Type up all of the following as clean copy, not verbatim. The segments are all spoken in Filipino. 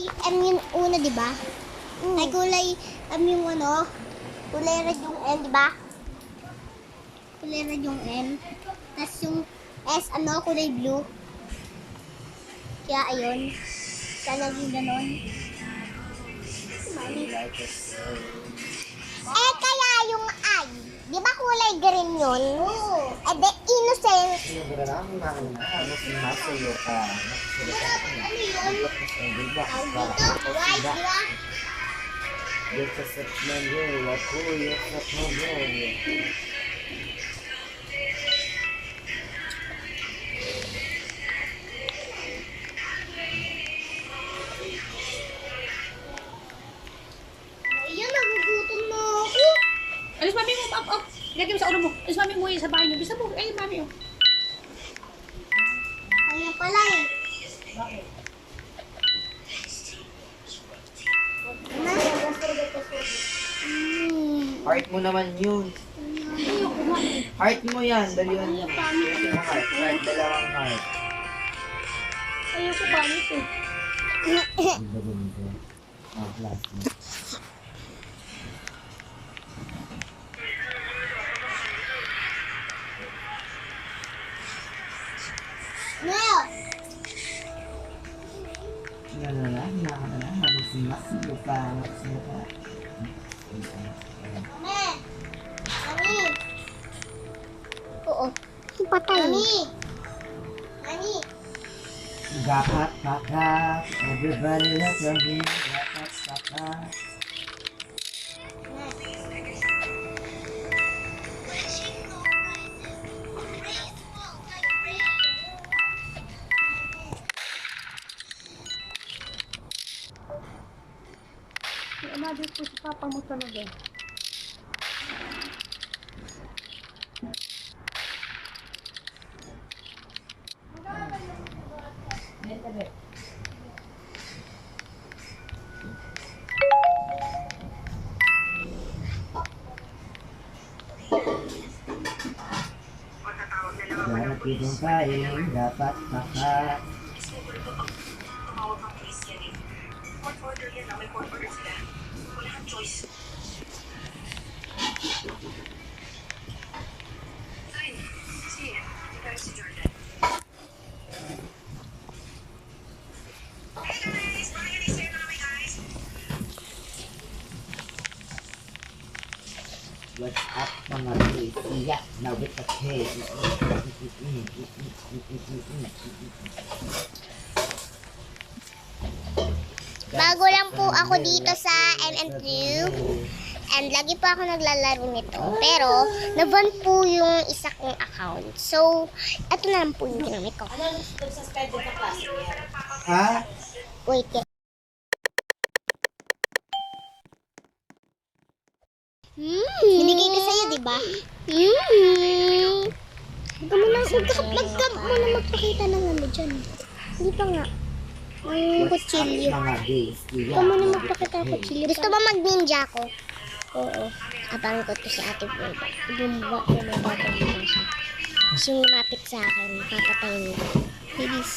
M yung una, di ba? Ay, kulay M yung ano. Kulay red yung M, di ba? Kulay red yung M. Tapos yung S, ano, kulay blue. Kaya, ayun. Kaya naging ganon. Eh, kaya yung I. Di ba kulay green yun? Oo. Eh, de, innocent. Ano yun? White, di ba? Ayan, nagugutom na ako. Alis mami mo, up. Ilagay mo sa ulo mo. Alis mami mo sa bahay niyo. Bisa mo. Ay, mami oh. Kaya pala eh. Bakit? Heart mo naman yun. Heart mo yan. Dalihan yan. Heart. Dalawang heart. Ayoko pangit eh. Last mo. Ngayon. Mami. Oo. Patay. Mami. Dapat pakat. Everybody let them be. Dapat pakat. Imagine po si papa mo talaga. Dapat itong kain. Dapat pakat. What's up mga boys? Yeah, now with the cake. Bago lang po ako dito sa MN2 and lagi po ako naglalaro nito. Pero, naban po yung isa kong account. So, eto na lang po yung ginamit ko. Ano nag-suspend sa klase niya? Ha? Wait. Binigay ko sa'yo, di ba? Huwag mo na magpakita ng ano dyan. Hindi pa nga. Ang kutsilyo. Mga days. Huwag mo na magpakita ng kutsilyo. Gusto ba mag-ninja ko? Oo. Abang ko to si Ate Bulba. Bumba ko na babang siya. Gusto yung lumapit sa akin, papatayin ko. Bilis.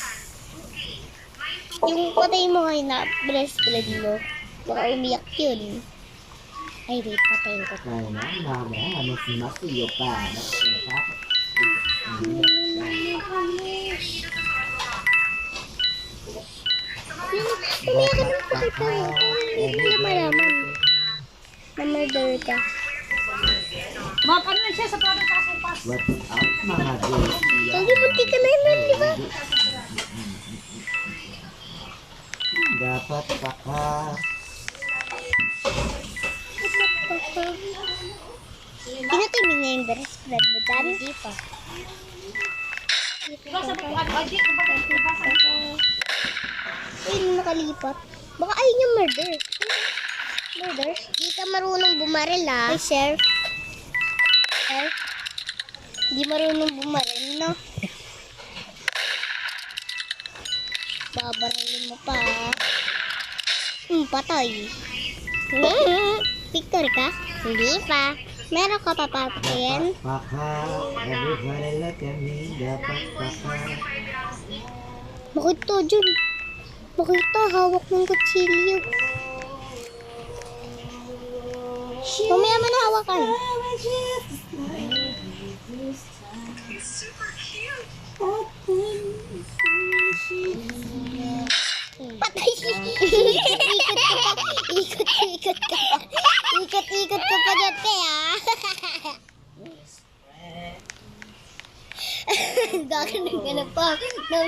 Yung patay mo ngayon na breastfeed mo, baka umiyak yun. Ay, wait, patayin ko. Ano si Masiyo pa? Umiyak ka ng patay po yun. Hindi na malaman. Na-murder ka. Ma'am, ano na siya sa product sa supas? What's up mga days? Hindi, munti ka na yun, di ba? Dapat pakat. Tinatimin niya yung breastfeed mo, Daddy. Hindi pa. Diba sabi ko, ano, Adi, diba sabi ko? Ay, nakalipat. Baka ayun yung murder. Murder? Di ka marunong bumaril, ha? Ay, sir. Sir? Di marunong bumaril, no? Babarilin mo pa, ha? Patay. Victor ka? Hindi pa. Meron ka pa papatayin? Pakat. Everybody look at me. Dapat pakat. Bakit to, Jun? Bakita, hawak ng kutsilyo. Mamaya mo na hawakan. Patay! Ikot-ikot ka pa. Ikot-ikot ka pa dyan, kaya. Gagawin ka na pa. No.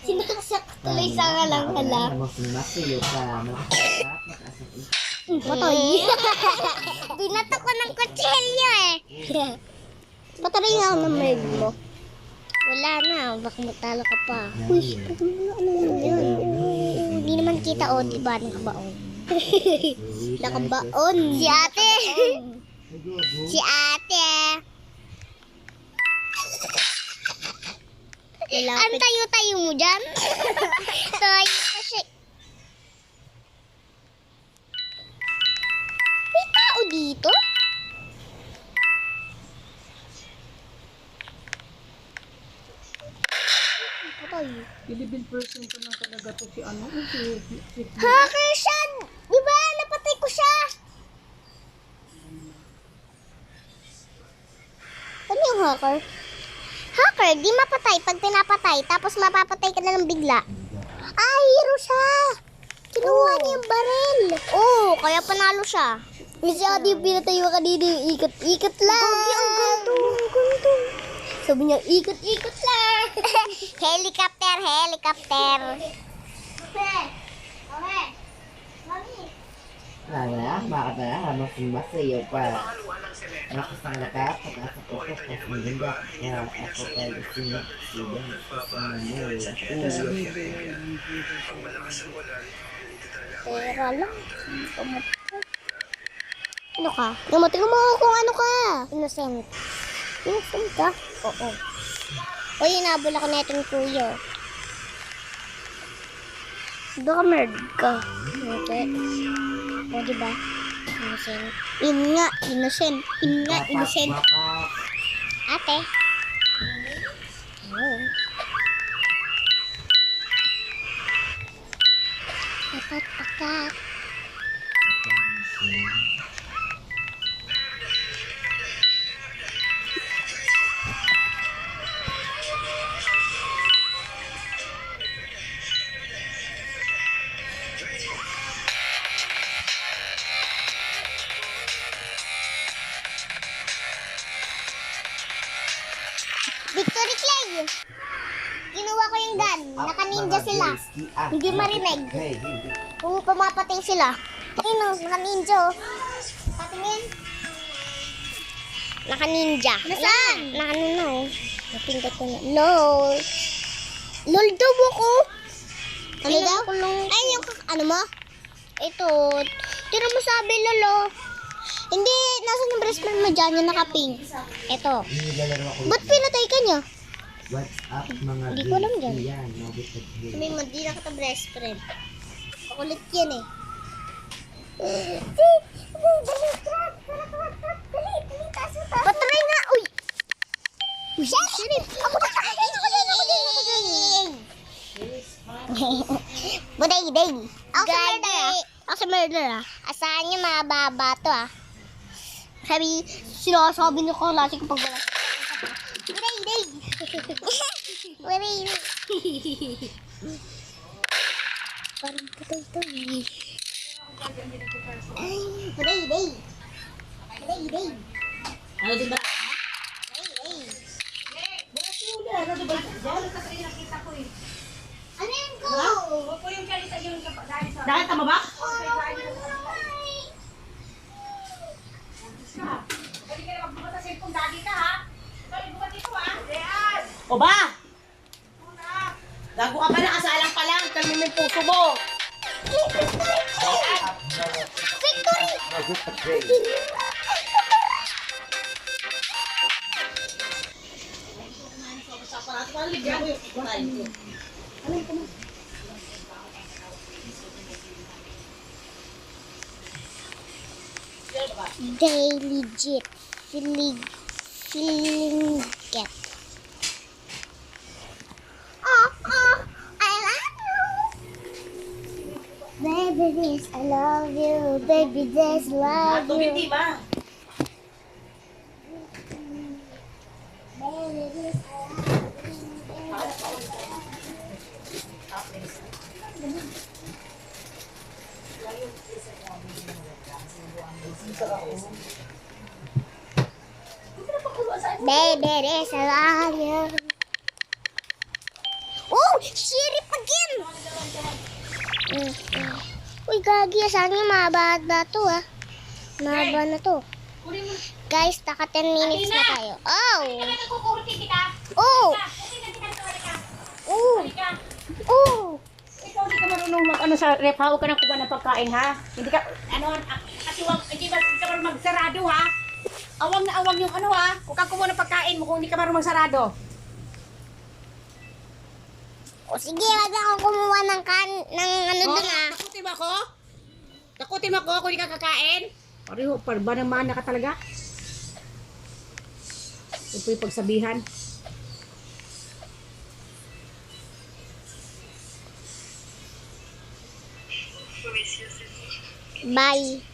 Sinaksak tuloy sa ngalang hala. Masiyo ka. Patay. Binatok ko ng kutsilyo eh. Patay nga ako ng merg mo. Wala na. Baka matalo ka pa. Uy, ano yun? Hindi naman kita o, diba? Nakabaon. Nakabaon. Si ate. Si ate. Ang tayo-tayo mo dyan? Tayo kasi. May tao dito? Patay. Bilibid person ko lang talaga to si ano. Si Hacker siya! Di ba? Napatay ko siya! Ano yung hacker? Hacker, di mapatay pag pinapatay, tapos mapapatay ka na ng bigla. Ah, hero siya! Kinuha niya yung baril. Oo, kaya panalo siya. Kasi ate yung pinatay mo kanina, ikot-ikot lang. Gagi, ang ganto. Sabi niya, ikot-ikot lang. Helicopter. Okay. Mami. Anak, bakit na? Masiyo pa. Lakas ng lakas, pag-asa ko ko, mas maganda. Kaya ako tayo sinap, Pera lang. Ano ka? Tingnan mo kung ano ka. Innocent. Innocent ka? Oo. Uy, inabol ako na itong kuya. Baka merd ka. Okay. O, diba? Innocent. Yun nga, innocent. Innocent. Ate. Oo. Pakat. Victory Clay! Kinuha ko yung gun. Naka-ninja sila. Hindi marinig. Kung pumapatay sila. Ayun o, naka-ninja o. Patingin. Naka-ninja. Nasaan? Naka-ano o. Napindot ko na. LOL. LOL daw ako. Ano daw? Ayun yung, ano mo? Ito. Tira mo sabi, lolo. Hindi, nasan yung breast friend mo dyan? Yung naka-pink. Ito. Ba't pinatay ka niya? What's up mga Hindi ko alam dyan. Yan, Sabi mo, di na kita breast friend. Pakulit yan eh. Patry nga! Uy! Uy, sheriff! Ako na! Buday-day! Ako sa murder ah! Ako sa murder ah! Asahan niyo mga baba to ah! Sabi, sinasabi niyo ko lasi ko pag wala. Buday-day! Buday-day! Parang patay to eh. Buday-day! Buday-day! ano din ba? Ano yun ko? Dahil tama ba? O ba? Gago ka pa na, kasalang pa lang. Kalmin yung puso mo. Victory! They legit feeling get. I love you. Baby, this I love you. Baby, this love Tubig, you. di ba? Baby, this I love you. Baby, this I love you. Oh, shirip again. Uy, gagi. Saan yung mahaba na to, ah? Mahaba na to. Kunin mo. Guys, naka 10 minutes na tayo. Oh! Halika na, nagkukurti kita. Oh! Okay na kita, halika. Oh! Halika. Oh! Ikaw hindi ka marunong mag ano sa ref, ha? Huwag ka nang kuha ng pagkain, ha? Hindi ka, ano, kasi huwag, hindi ka marunong magsarado, ha? Awang na awang yung ano, ha? Huwag kang kumuha ng pagkain mo kung hindi ka marunong magsarado. O sige, wag na akong kumuha ng ano dun, ah. Takutin mo ako? Takutin mo ako kung hindi ka kakain? Pareho, parba naman ka talaga. Ito yung pagsabihan. Bye.